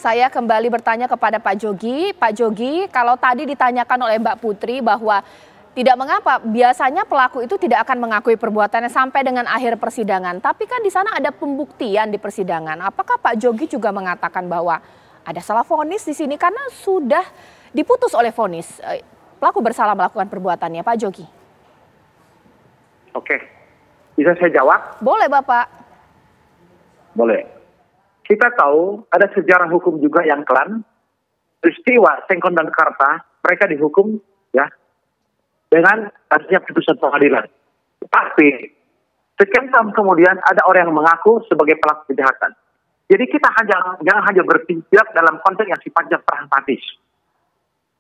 saya kembali bertanya kepada Pak Jogi. Pak Jogi, kalau tadi ditanyakan oleh Mbak Putri bahwa tidak mengapa, biasanya pelaku itu tidak akan mengakui perbuatannya sampai dengan akhir persidangan. Tapi kan di sana ada pembuktian di persidangan. Apakah Pak Jogi juga mengatakan bahwa ada salah vonis di sini karena sudah diputus oleh vonis pelaku bersalah melakukan perbuatannya, Pak Jogi? Oke, bisa saya jawab? Boleh, Bapak. Boleh. Kita tahu ada sejarah hukum juga yang kelam. Peristiwa Sengkon dan Karta, mereka dihukum ya dengan adanya putusan pengadilan. Tapi sekian tahun kemudian ada orang yang mengaku sebagai pelaku kejahatan. Jadi kita jangan hanya berpijak dalam konteks yang sifatnya pragmatis.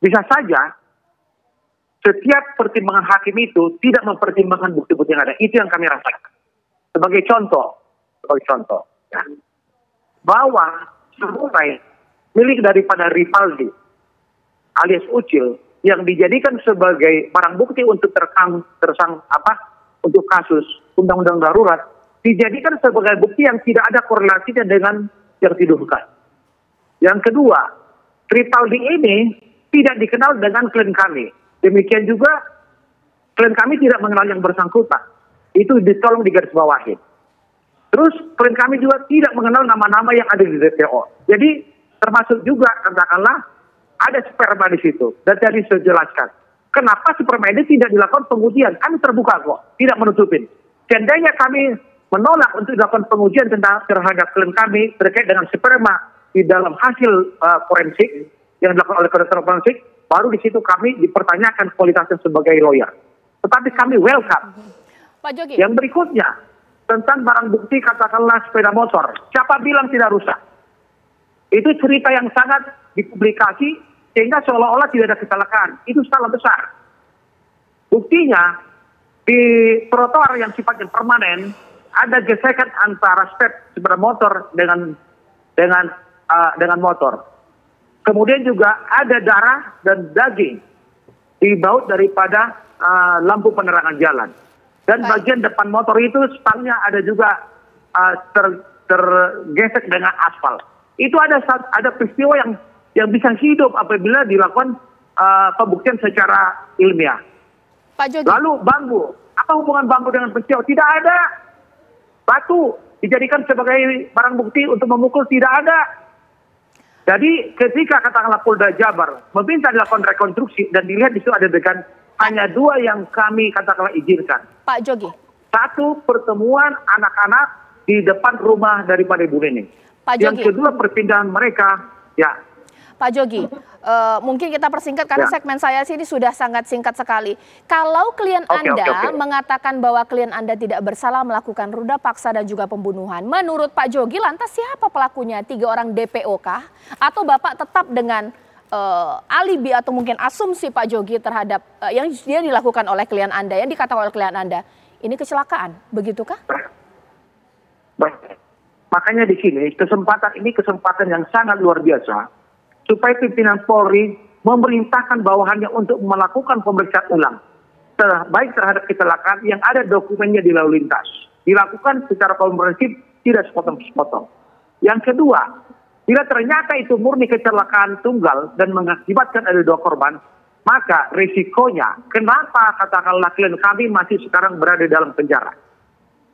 Bisa saja setiap pertimbangan hakim itu tidak mempertimbangkan bukti-bukti yang ada. Itu yang kami rasakan. Sebagai contoh ya, bahwa sebagai milik daripada Rivaldi alias Ucil yang dijadikan sebagai barang bukti untuk untuk kasus undang-undang darurat dijadikan sebagai bukti yang tidak ada korelasinya dengan yang dituduhkan. Yang kedua, Rivaldi ini tidak dikenal dengan klien kami. Demikian juga klien kami tidak mengenal yang bersangkutan. Itu ditolong digarisbawahi. Terus klien kami juga tidak mengenal nama-nama yang ada di DPO. Jadi termasuk juga katakanlah ada sperma di situ. Dan tadi saya jelaskan. Kenapa sperma ini tidak dilakukan pengujian? Kami terbuka kok, tidak menutupin. Seandainya kami menolak untuk dilakukan pengujian terhadap klien kami terkait dengan sperma di dalam hasil forensik yang dilakukan oleh kedokteran forensik, baru di situ kami dipertanyakan kualitasnya sebagai lawyer. Tetapi kami welcome. Pak Jogi. Yang berikutnya, tentang barang bukti katakanlah sepeda motor. Siapa bilang tidak rusak? Itu cerita yang sangat dipublikasi sehingga seolah-olah tidak ada kecelakaan. Itu salah besar. Buktinya di trotoar yang sifatnya permanen ada gesekan antara step sepeda motor dengan motor. Kemudian juga ada darah dan daging di baut daripada lampu penerangan jalan. Dan bagian depan motor itu stangnya ada juga tergesek dengan aspal. Itu ada peristiwa yang bisa hidup apabila dilakukan pembuktian secara ilmiah. Pak Jogi. Lalu bambu, apa hubungan bambu dengan peristiwa? Tidak ada. Batu dijadikan sebagai barang bukti untuk memukul, tidak ada. Jadi ketika katakanlah Polda Jabar meminta dilakukan rekonstruksi dan dilihat di situ ada adegan, hanya dua yang kami katakanlah izinkan. Pak Jogi. Satu, pertemuan anak-anak di depan rumah daripada Ibu Nining. Pak Jogi. Yang kedua, perpindahan mereka. Ya. Pak Jogi, mungkin kita persingkat karena segmen saya sini sudah sangat singkat sekali. Kalau klien Anda mengatakan bahwa klien Anda tidak bersalah melakukan ruda paksa dan juga pembunuhan, menurut Pak Jogi lantas siapa pelakunya? 3 orang DPO kah? Atau Bapak tetap dengan alibi atau mungkin asumsi Pak Jogi terhadap yang dia dilakukan oleh klien Anda, yang dikatakan oleh klien Anda, ini kecelakaan, begitukah? Makanya di sini kesempatan yang sangat luar biasa supaya pimpinan Polri memerintahkan bawahannya untuk melakukan pemeriksaan ulang baik terhadap kecelakaan yang ada dokumennya di lalu lintas, dilakukan secara komprehensif, tidak sepotong-sepotong. Yang kedua, bila ternyata itu murni kecelakaan tunggal dan mengakibatkan ada 2 korban, maka risikonya kenapa katakanlah klien kami masih sekarang berada dalam penjara.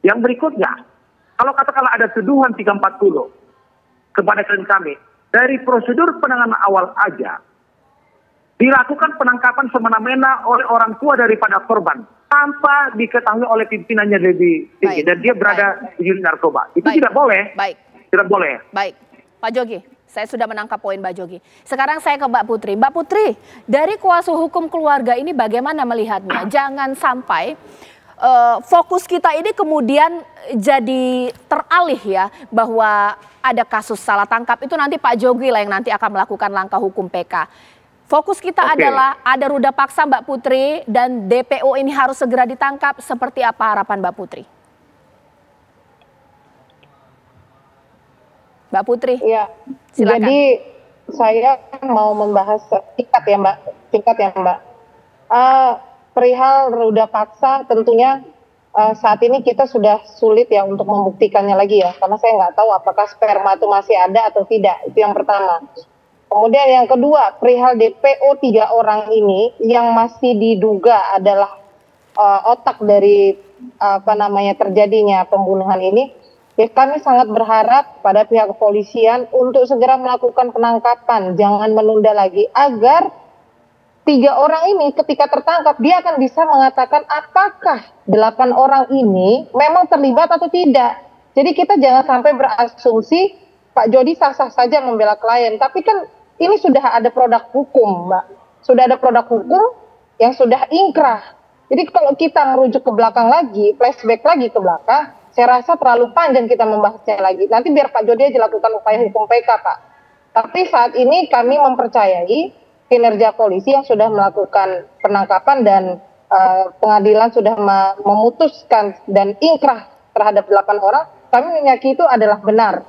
Yang berikutnya, kalau katakanlah ada tuduhan 340 kepada klien kami, dari prosedur penanganan awal aja, dilakukan penangkapan semena-mena oleh orang tua daripada korban, tanpa diketahui oleh pimpinannya lebih tinggi, dan dia berada di unit narkoba. Itu tidak boleh. Tidak boleh. Baik. Pak Jogi, saya sudah menangkap poin Mbak Jogi. Sekarang saya ke Mbak Putri. Mbak Putri, dari kuasa hukum keluarga ini bagaimana melihatnya? Jangan sampai fokus kita ini kemudian jadi teralih ya, bahwa ada kasus salah tangkap, itu nanti Pak Jogi lah yang nanti akan melakukan langkah hukum PK. Fokus kita adalah ada ruda paksa Mbak Putri dan DPO ini harus segera ditangkap. Seperti apa harapan Mbak Putri? Mbak Putri, ya, silakan. Jadi saya mau membahas singkat ya Mbak. Perihal ruda paksa tentunya saat ini kita sudah sulit ya untuk membuktikannya lagi ya, karena saya nggak tahu apakah sperma itu masih ada atau tidak. Itu yang pertama. Kemudian yang kedua, perihal DPO 3 orang ini yang masih diduga adalah otak dari terjadinya pembunuhan ini, ya kami sangat berharap pada pihak kepolisian untuk segera melakukan penangkapan, jangan menunda lagi, agar 3 orang ini ketika tertangkap dia akan bisa mengatakan apakah 8 orang ini memang terlibat atau tidak. Jadi kita jangan sampai berasumsi Pak Jody sah-sah saja membela klien, tapi kan ini sudah ada produk hukum, Mbak. Sudah ada produk hukum yang sudah ingkrah. Jadi kalau kita merujuk ke belakang lagi, flashback lagi ke belakang, saya rasa terlalu panjang kita membahasnya lagi. Nanti biar Pak Jody aja lakukan upaya hukum PK, Pak. Tapi saat ini kami mempercayai kinerja polisi yang sudah melakukan penangkapan dan pengadilan sudah memutuskan dan ingkrah terhadap 8 orang, kami meyakini itu adalah benar,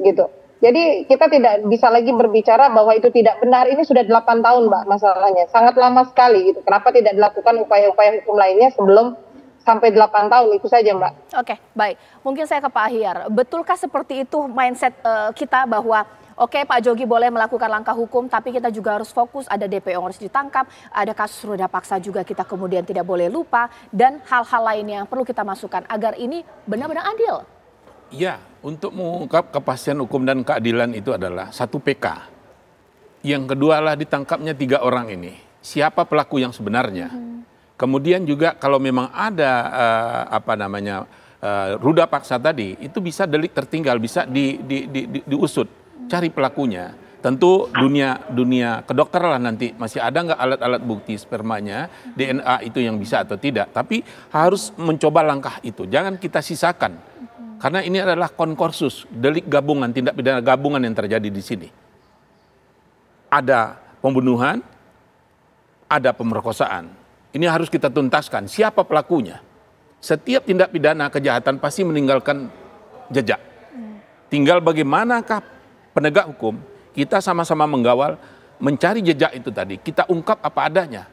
gitu. Jadi kita tidak bisa lagi berbicara bahwa itu tidak benar. Ini sudah 8 tahun, Mbak, masalahnya. Sangat lama sekali, gitu. Kenapa tidak dilakukan upaya-upaya hukum lainnya sebelum sampai 8 tahun, itu saja, Mbak. Oke, baik. Mungkin saya ke Pak Ahyar. Betulkah seperti itu mindset kita bahwa oke, Pak Jogi boleh melakukan langkah hukum, tapi kita juga harus fokus, ada DPO yang harus ditangkap, ada kasus ruda paksa juga kita kemudian tidak boleh lupa, dan hal-hal lainnya yang perlu kita masukkan agar ini benar-benar adil. Ya, untuk mengungkap kepastian hukum dan keadilan itu adalah 1 PK. Yang kedua adalah ditangkapnya 3 orang ini. Siapa pelaku yang sebenarnya? Kemudian juga kalau memang ada ruda paksa tadi, itu bisa delik tertinggal, bisa diusut, cari pelakunya. Tentu dunia kedokteran nanti masih ada nggak alat-alat bukti spermanya, DNA itu yang bisa atau tidak. Tapi harus mencoba langkah itu, jangan kita sisakan. Karena ini adalah konkursus, delik gabungan, tindak pidana gabungan yang terjadi di sini. Ada pembunuhan, ada pemerkosaan. Ini harus kita tuntaskan. Siapa pelakunya? Setiap tindak pidana kejahatan pasti meninggalkan jejak. Tinggal bagaimanakah penegak hukum, kita sama-sama mengawal, mencari jejak itu tadi. Kita ungkap apa adanya.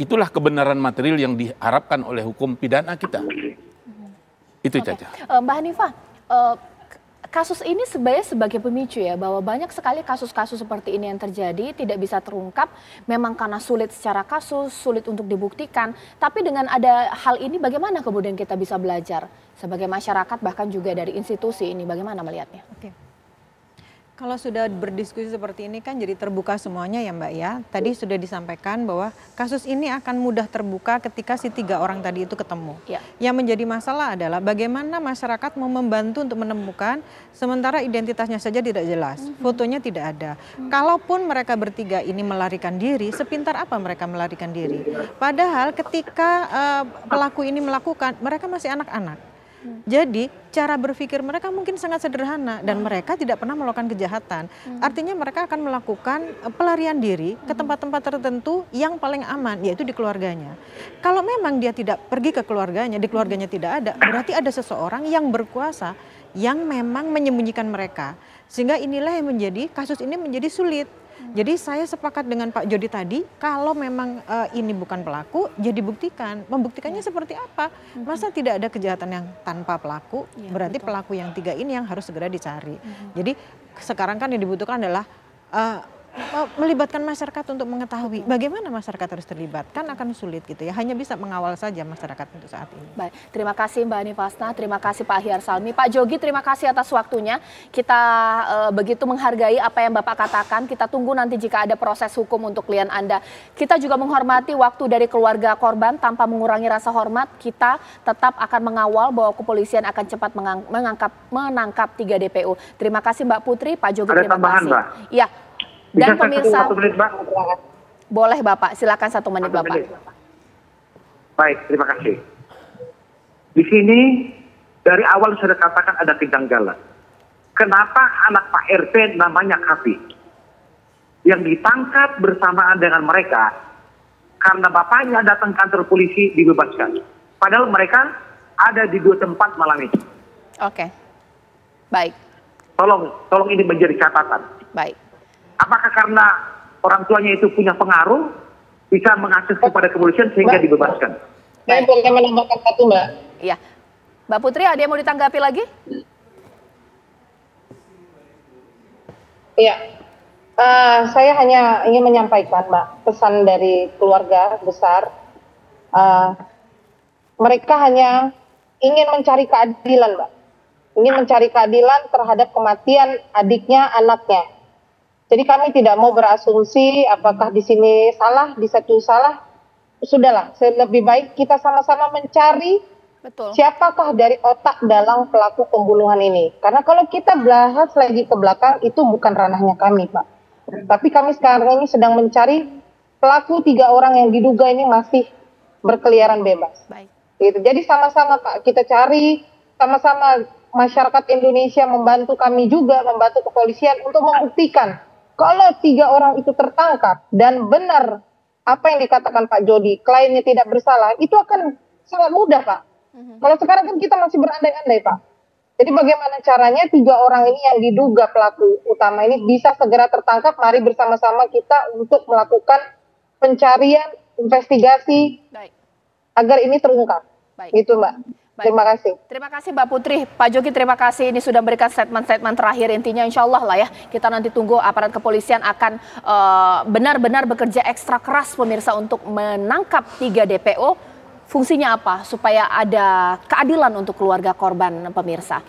Itulah kebenaran material yang diharapkan oleh hukum pidana kita. Itu saja. Mbak Hanifah, kasus ini sebenarnya sebagai pemicu ya, bahwa banyak sekali kasus-kasus seperti ini yang terjadi tidak bisa terungkap, memang karena sulit secara kasus, sulit untuk dibuktikan. Tapi dengan ada hal ini bagaimana kemudian kita bisa belajar sebagai masyarakat, bahkan juga dari institusi ini, bagaimana melihatnya? Oke. Kalau sudah berdiskusi seperti ini kan jadi terbuka semuanya ya Mbak ya. Tadi sudah disampaikan bahwa kasus ini akan mudah terbuka ketika si 3 orang tadi itu ketemu. Ya. Yang menjadi masalah adalah bagaimana masyarakat mau membantu untuk menemukan sementara identitasnya saja tidak jelas, fotonya tidak ada. Kalaupun mereka bertiga ini melarikan diri, sepintar apa mereka melarikan diri? Padahal ketika pelaku ini melakukan, mereka masih anak-anak. Jadi cara berpikir mereka mungkin sangat sederhana dan mereka tidak pernah melakukan kejahatan. Artinya mereka akan melakukan pelarian diri ke tempat-tempat tertentu yang paling aman, yaitu di keluarganya. Kalau memang dia tidak pergi ke keluarganya, di keluarganya tidak ada, berarti ada seseorang yang berkuasa yang memang menyembunyikan mereka. Sehingga inilah yang menjadi kasus ini menjadi sulit. Jadi saya sepakat dengan Pak Jody tadi, kalau memang ini bukan pelaku, ya dibuktikan. Membuktikannya seperti apa? Masa tidak ada kejahatan yang tanpa pelaku? Ya, berarti betul. Pelaku yang 3 ini yang harus segera dicari. Jadi sekarang kan yang dibutuhkan adalah melibatkan masyarakat untuk mengetahui bagaimana masyarakat harus terlibat. Kan akan sulit gitu ya, hanya bisa mengawal saja masyarakat untuk saat ini. Baik, terima kasih Mbak Hanifah, terima kasih Pak Ahyar Salmi. Pak Jogi, terima kasih atas waktunya. Kita begitu menghargai apa yang Bapak katakan. Kita tunggu nanti jika ada proses hukum untuk klien Anda. Kita juga menghormati waktu dari keluarga korban tanpa mengurangi rasa hormat. Kita tetap akan mengawal bahwa kepolisian akan cepat menangkap 3 DPO. Terima kasih Mbak Putri, Pak Jogi, terima kasih. Mbak? Ya. Dan bisa pemirsa, 1 menit, Mbak? Boleh Bapak, silakan 1 menit Bapak. Baik, terima kasih. Di sini dari awal sudah katakan ada kejanggalan. Kenapa anak Pak RT namanya Kapi? Yang ditangkap bersamaan dengan mereka karena bapaknya datang kantor polisi dibebaskan. Padahal mereka ada di 2 tempat malam ini. Oke, baik. Tolong ini menjadi catatan. Baik. Apakah karena orang tuanya itu punya pengaruh bisa mengakses kepada kepolisian sehingga dibebaskan? Saya boleh menambahkan satu, Mbak. Ya, Mbak Putri ada yang mau ditanggapi lagi? Iya, saya hanya ingin menyampaikan, Mbak, pesan dari keluarga besar. Mereka hanya ingin mencari keadilan, Mbak. Ingin mencari keadilan terhadap kematian adiknya, anaknya. Jadi kami tidak mau berasumsi apakah di sini salah, di satu salah. Sudahlah, lebih baik kita sama-sama mencari siapakah dari otak dalam pelaku pembunuhan ini. Karena kalau kita bahas lagi ke belakang, itu bukan ranahnya kami, Pak. Tapi kami sekarang ini sedang mencari pelaku 3 orang yang diduga ini masih berkeliaran bebas. Baik. Gitu. Jadi sama-sama, Pak, kita cari, sama-sama masyarakat Indonesia membantu kami juga, membantu kepolisian untuk membuktikan kalau 3 orang itu tertangkap dan benar apa yang dikatakan Pak Jody, kliennya tidak bersalah, itu akan sangat mudah, Pak. Kalau sekarang kan kita masih berandai-andai, Pak. Jadi bagaimana caranya 3 orang ini yang diduga pelaku utama ini bisa segera tertangkap, mari bersama-sama kita untuk melakukan pencarian, investigasi, agar ini terungkap. Gitu, Mbak. Baik. Terima kasih. Terima kasih Mbak Putri. Pak Jogi terima kasih ini sudah memberikan statement-statement terakhir. Intinya insya Allah lah ya, kita nanti tunggu aparat kepolisian akan benar-benar bekerja ekstra keras pemirsa untuk menangkap 3 DPO. Fungsinya apa? Supaya ada keadilan untuk keluarga korban pemirsa.